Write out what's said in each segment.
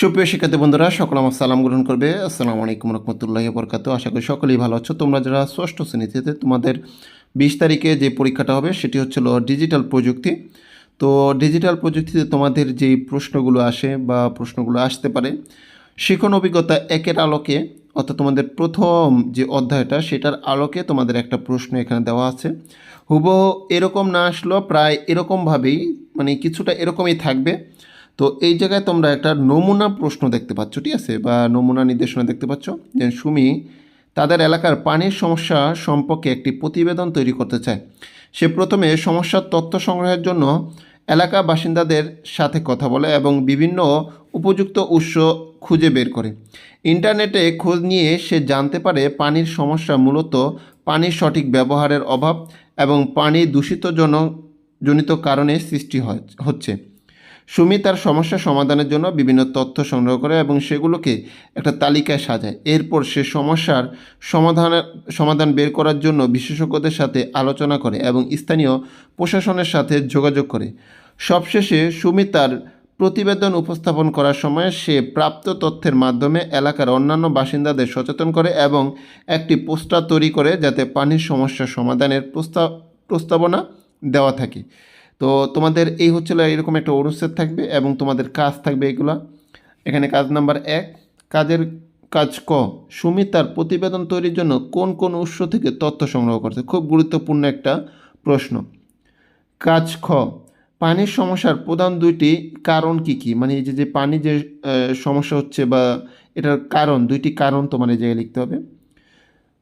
সুপ্রিয় শিক্ষার্থী বন্ধুরা, সকল আমার সালাম গ্রহণ করবে। আসসালামু আলাইকুম রহমতুল্লাহি ওয়া বারাকাতুহু। আশা করি সকলেই ভালো আছো। তোমরা যারা ষষ্ঠ শ্রেণীতে, তোমাদের 20 তারিখে যে পরীক্ষাটা হবে সেটি হচ্ছিল ডিজিটাল প্রযুক্তি। তো ডিজিটাল প্রযুক্তিতে তোমাদের যেই প্রশ্নগুলো আসে বা প্রশ্নগুলো আসতে পারে, শিখন অভিজ্ঞতা একের আলোকে, অর্থাৎ তোমাদের প্রথম যে অধ্যায়টা সেটার আলোকে তোমাদের একটা প্রশ্ন এখানে দেওয়া আছে। হুবহু এরকম না আসলেও প্রায় এরকমভাবেই, মানে কিছুটা এরকমই থাকবে। তো এই জায়গায় তোমরা একটা নমুনা প্রশ্ন দেখতে পাচ্ছ, ঠিক আছে, বা নমুনা নির্দেশনা দেখতে পাচ্ছ যে সুমি তাদের এলাকার পানির সমস্যা সম্পর্কে একটি প্রতিবেদন তৈরি করতে চায়। সে প্রথমে সমস্যার তথ্য সংগ্রহের জন্য এলাকা বাসিন্দাদের সাথে কথা বলে এবং বিভিন্ন উপযুক্ত উৎস খুঁজে বের করে। ইন্টারনেটে খোঁজ নিয়ে সে জানতে পারে পানির সমস্যা মূলত পানির সঠিক ব্যবহারের অভাব এবং পানি জনিত কারণে সৃষ্টি হচ্ছে। সুমি তার সমস্যা সমাধানের জন্য বিভিন্ন তথ্য সংগ্রহ করে এবং সেগুলোকে একটা তালিকায় সাজায়। এরপর সে সমস্যার সমাধান বের করার জন্য বিশেষজ্ঞদের সাথে আলোচনা করে এবং স্থানীয় প্রশাসনের সাথে যোগাযোগ করে। সবশেষে সুমি তার প্রতিবেদন উপস্থাপন করার সময় সে প্রাপ্ত তথ্যের মাধ্যমে এলাকার অন্যান্য বাসিন্দাদের সচেতন করে এবং একটি পোস্টার তৈরি করে যাতে পানির সমস্যা সমাধানের প্রস্তাবনা দেওয়া থাকে। তো তোমাদের এই হচ্ছিল এরকম একটা অনুচ্ছেদ থাকবে এবং তোমাদের কাজ থাকবে এগুলা। এখানে কাজ নাম্বার 1, কাজ ক, সুমি তার প্রতিবেদন তৈরির জন্য কোন কোন উৎস থেকে তথ্য সংগ্রহ করছে। খুব গুরুত্বপূর্ণ একটা প্রশ্ন। কাজ খ, পানির সমস্যার প্রধান দুইটি কারণ কি কি, মানে এই যে পানি যে সমস্যা হচ্ছে বা এটার কারণ, দুইটি কারণ তোমার এই জায়গায় লিখতে হবে।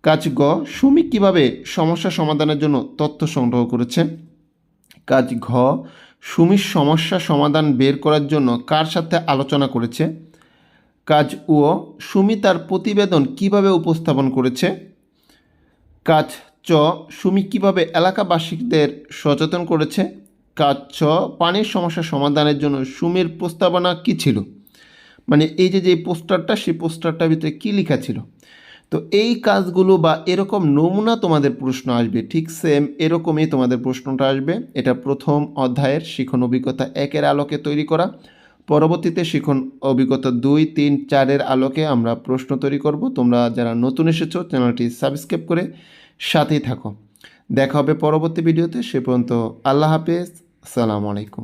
কাজ গ, সুমি কীভাবে সমস্যা সমাধানের জন্য তথ্য সংগ্রহ করেছে। কাজ ঘ, সুমির সমস্যা সমাধান বের করার জন্য কার সাথে আলোচনা করেছে। কাজ ও, সুমি তার প্রতিবেদন কিভাবে উপস্থাপন করেছে। কাজ চ, সুমি কিভাবে এলাকাবাসীদের সচেতন করেছে। কাজ ছ, পানির সমস্যা সমাধানের জন্য সুমির প্রস্তাবনা কী ছিল, মানে এই যে পোস্টারটা, সেই পোস্টারটার ভিতরে কী লেখা ছিল। তো এই কাজগুলো বা এরকম নমুনা তোমাদের প্রশ্ন আসবে, ঠিক সেম এরকমই তোমাদের প্রশ্নটা আসবে। এটা প্রথম অধ্যায়ের শিখন অভিজ্ঞতা 1-এর আলোকে তৈরি করা। পরবর্তীতে শিখন অভিজ্ঞতা 2, 3, 4-এর আলোকে আমরা প্রশ্ন তৈরি করব। তোমরা যারা নতুন এসেছো চ্যানেলটি সাবস্ক্রাইব করে সাথেই থাকো। দেখা হবে পরবর্তী ভিডিওতে। সে পর্যন্ত আল্লাহ হাফেজ, আসসালামু আলাইকুম।